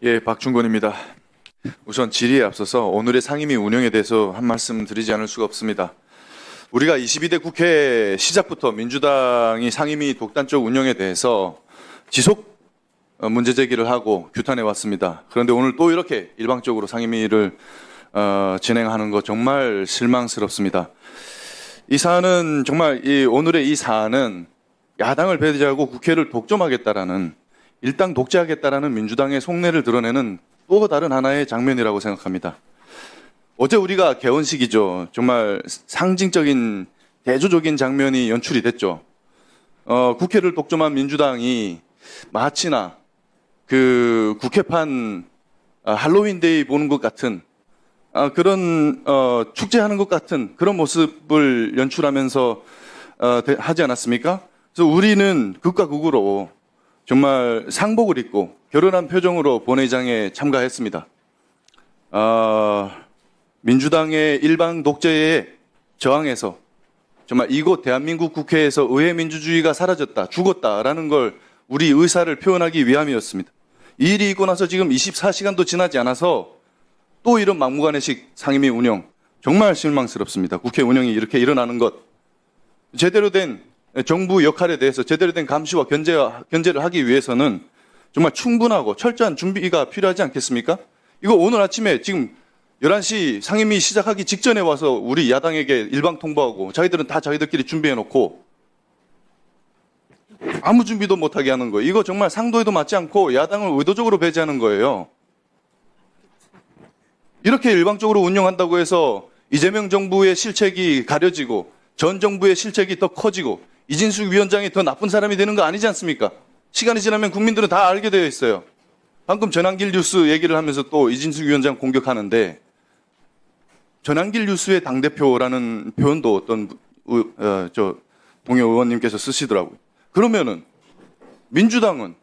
예, 박준권입니다. 우선 질의에 앞서서 오늘의 상임위 운영에 대해서 한 말씀 드리지 않을 수가 없습니다. 우리가 22대 국회 시작부터 민주당이 상임위 독단적 운영에 대해서 지속 문제 제기를 하고 규탄해 왔습니다. 그런데 오늘 또 이렇게 일방적으로 상임위를 진행하는 거 정말 실망스럽습니다. 이 사안은 정말 오늘의 이 사안은 야당을 배제하고 국회를 독점하겠다라는 일당 독재하겠다라는 민주당의 속내를 드러내는 또 다른 하나의 장면이라고 생각합니다. 어제 우리가 개원식이죠. 정말 상징적인 대조적인 장면이 연출이 됐죠. 국회를 독점한 민주당이 마치나 그 국회판 할로윈데이 보는 것 같은 그런 축제하는 것 같은 그런 모습을 연출하면서 하지 않았습니까? 그래서 우리는 극과 극으로 정말 상복을 입고 결연한 표정으로 본회의장에 참가했습니다. 민주당의 일방 독재에 저항해서 정말 이곳 대한민국 국회에서 의회 민주주의가 사라졌다, 죽었다라는 걸 우리 의사를 표현하기 위함이었습니다. 이 일이 있고 나서 지금 24시간도 지나지 않아서 또 이런 막무가내식 상임위 운영 정말 실망스럽습니다. 국회 운영이 이렇게 일어나는 것 제대로 된 정부 역할에 대해서 제대로 된 감시와 견제를 하기 위해서는 정말 충분하고 철저한 준비가 필요하지 않겠습니까? 이거 오늘 아침에 지금 11시 상임위 시작하기 직전에 와서 우리 야당에게 일방 통보하고 자기들은 다 자기들끼리 준비해놓고 아무 준비도 못하게 하는 거예요. 이거 정말 상도에도 맞지 않고 야당을 의도적으로 배제하는 거예요. 이렇게 일방적으로 운영한다고 해서 이재명 정부의 실책이 가려지고 전 정부의 실책이 더 커지고 이진숙 위원장이 더 나쁜 사람이 되는 거 아니지 않습니까? 시간이 지나면 국민들은 다 알게 되어 있어요. 방금 전한길 뉴스 얘기를 하면서 또 이진숙 위원장 공격하는데 전한길 뉴스의 당대표라는 표현도 어떤 동료 의원님께서 쓰시더라고요. 그러면은 민주당은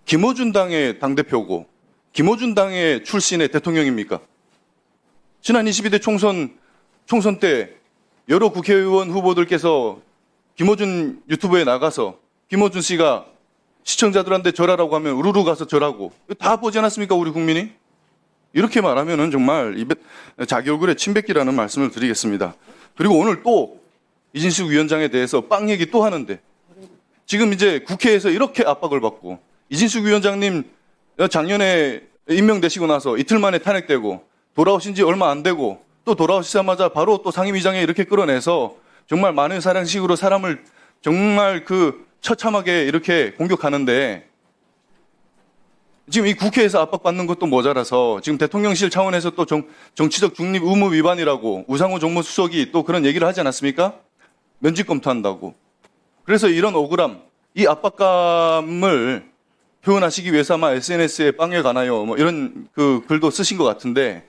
김어준 당의 당대표고 김어준 당의 출신의 대통령입니까? 지난 22대 총선 때 여러 국회의원 후보들께서 김어준 유튜브에 나가서 김어준 씨가 시청자들한테 절하라고 하면 우르르 가서 절하고 다 보지 않았습니까 우리 국민이? 이렇게 말하면은 정말 자기 얼굴에 침 뱉기라는 말씀을 드리겠습니다. 그리고 오늘 또 이진숙 위원장에 대해서 빵 얘기 또 하는데 지금 이제 국회에서 이렇게 압박을 받고 이진숙 위원장님 작년에 임명되시고 나서 이틀 만에 탄핵되고 돌아오신 지 얼마 안 되고 또 돌아오시자마자 바로 또 상임위장에 이렇게 끌어내서 정말 많은 사랑식으로 사람을 정말 처참하게 이렇게 공격하는데 지금 이 국회에서 압박받는 것도 모자라서 지금 대통령실 차원에서 또 정치적 중립 의무 위반이라고 우상호 정무수석이 또 그런 얘기를 하지 않았습니까? 면직 검토한다고. 그래서 이런 억울함, 이 압박감을 표현하시기 위해서 아마 SNS에 빵에 가나요? 뭐 이런 글도 쓰신 것 같은데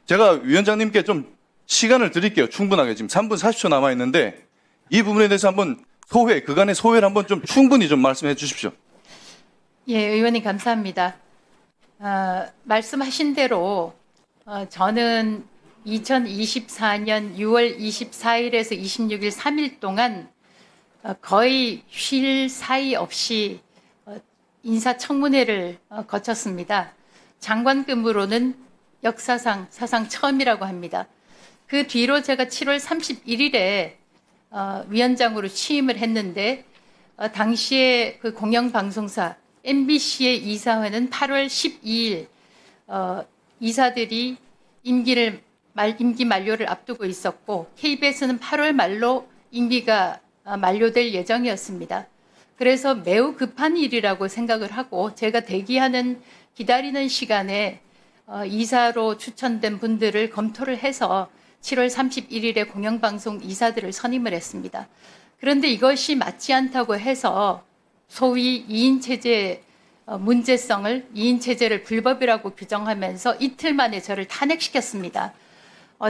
제가 위원장님께 좀 시간을 드릴게요. 충분하게 지금 3분 40초 남아 있는데 이 부분에 대해서 한번 그간의 소회를 한번 좀 충분히 좀 말씀해 주십시오. 예, 의원님 감사합니다. 말씀하신 대로 저는 2024년 6월 24일에서 26일 3일 동안 거의 쉴 사이 없이 인사청문회를 거쳤습니다. 장관급으로는 역사상 사상 처음이라고 합니다. 그 뒤로 제가 7월 31일에 위원장으로 취임을 했는데 당시에 그 공영방송사 MBC의 이사회는 8월 12일 이사들이 임기 만료를 앞두고 있었고 KBS는 8월 말로 임기가 만료될 예정이었습니다. 그래서 매우 급한 일이라고 생각을 하고 제가 기다리는 시간에 이사로 추천된 분들을 검토를 해서 7월 31일에 공영방송 이사들을 선임을 했습니다. 그런데 이것이 맞지 않다고 해서 소위 2인체제 문제성을 2인체제를 불법이라고 규정하면서 이틀 만에 저를 탄핵시켰습니다.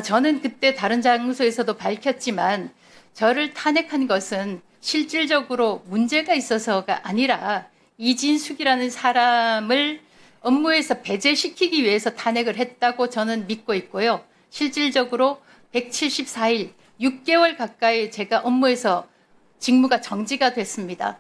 저는 그때 다른 장소에서도 밝혔지만 저를 탄핵한 것은 실질적으로 문제가 있어서가 아니라 이진숙이라는 사람을 업무에서 배제시키기 위해서 탄핵을 했다고 저는 믿고 있고요. 실질적으로 174일, 6개월 가까이 제가 업무에서 직무가 정지가 됐습니다.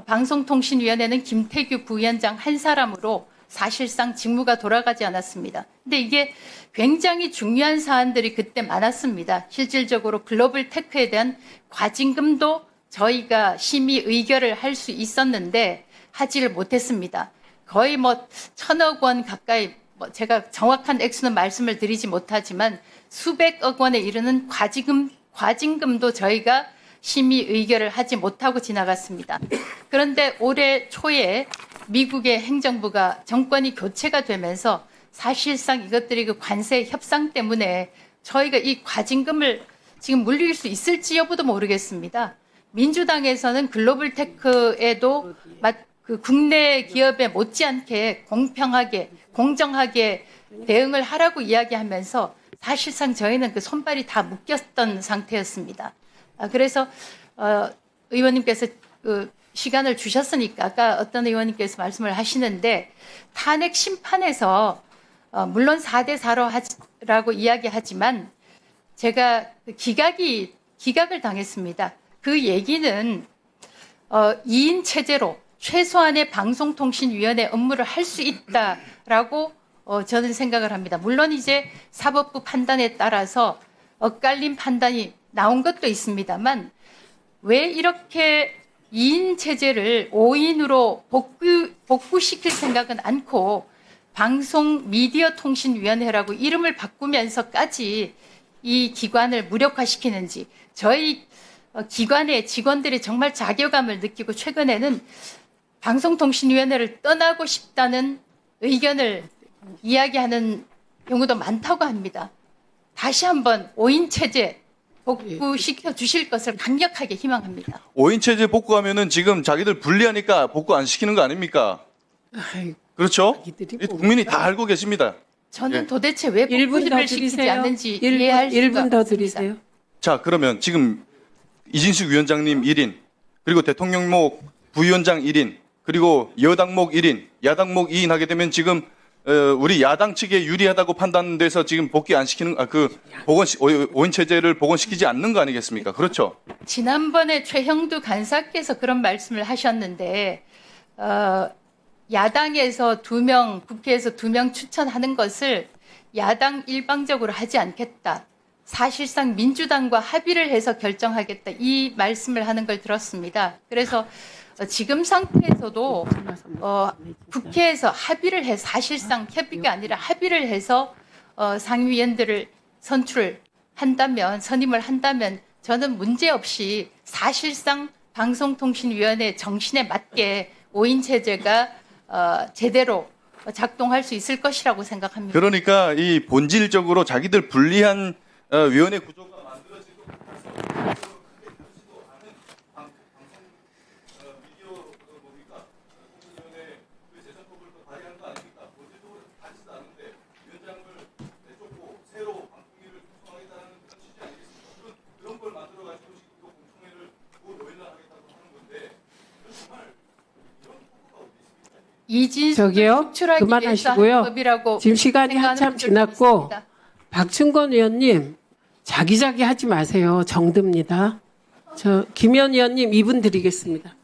방송통신위원회는 김태규 부위원장 한 사람으로 사실상 직무가 돌아가지 않았습니다. 근데 이게 굉장히 중요한 사안들이 그때 많았습니다. 실질적으로 글로벌 테크에 대한 과징금도 저희가 심의 의결을 할 수 있었는데 하지를 못했습니다. 거의 뭐 1,000억 원 가까이, 뭐 제가 정확한 액수는 말씀을 드리지 못하지만 수백억 원에 이르는 과징금도 저희가 심의 의결을 하지 못하고 지나갔습니다. 그런데 올해 초에 미국의 행정부가 정권이 교체가 되면서 사실상 이것들이 그 관세 협상 때문에 저희가 이 과징금을 지금 물릴 수 있을지 여부도 모르겠습니다. 민주당에서는 글로벌 테크에도 그 국내 기업에 못지않게 공평하게, 공정하게 대응을 하라고 이야기하면서 사실상 저희는 그 손발이 다 묶였던 상태였습니다. 그래서 의원님께서 그 시간을 주셨으니까 아까 어떤 의원님께서 말씀을 하시는데 탄핵 심판에서 물론 4대 4라고 이야기하지만 제가 그 기각을 당했습니다. 그 얘기는 2인 체제로 최소한의 방송통신위원회 업무를 할 수 있다라고 저는 생각을 합니다. 물론 이제 사법부 판단에 따라서 엇갈린 판단이 나온 것도 있습니다만 왜 이렇게 2인 체제를 5인으로 복구시킬 생각은 않고 방송 미디어 통신위원회라고 이름을 바꾸면서까지 이 기관을 무력화시키는지 저희 기관의 직원들이 정말 자괴감을 느끼고 최근에는 방송통신위원회를 떠나고 싶다는 의견을 이야기하는 경우도 많다고 합니다. 다시 한번 5인 체제 복구시켜 주실 것을 강력하게 희망합니다. 5인 체제 복구하면은 지금 자기들 불리하니까 복구 안 시키는 거 아닙니까? 아이, 그렇죠? 자기들이 이 국민이 다 알고 계십니다. 저는 예. 도대체 왜 1분 더 복구를 시키지 드리세요. 않는지 이해할 수가 1분 더 없습니다. 드리세요. 자, 그러면 지금 이진숙 위원장님 1인, 그리고 대통령목 부위원장 1인, 그리고 여당목 1인, 야당목 2인 하게 되면 지금 우리 야당 측에 유리하다고 판단돼서 지금 복귀 안 시키는, 5인 체제를 복원시키지 않는 거 아니겠습니까? 그렇죠? 지난번에 최형두 간사께서 그런 말씀을 하셨는데 야당에서 2명, 국회에서 2명 추천하는 것을 야당 일방적으로 하지 않겠다. 사실상 민주당과 합의를 해서 결정하겠다. 이 말씀을 하는 걸 들었습니다. 그래서 지금 상태에서도 국회에서 합의를 해서 사실상 협의가 아니라 합의를 해서 상임위원들을 선임을 한다면 저는 문제없이 사실상 방송통신위원회 정신에 맞게 5인 체제가 제대로 작동할 수 있을 것이라고 생각합니다. 그러니까 이 본질적으로 자기들 불리한 위원회 구조가 만들어지고 이진수 저기요, 속출하기 위해서 그만하시고요. 한 법이라고 지금 시간이 생각하는 한참 분들도 지났고 있습니다. 박충건 의원님 자기자기 하지 마세요. 정듭니다. 김현 의원님 2분 드리겠습니다.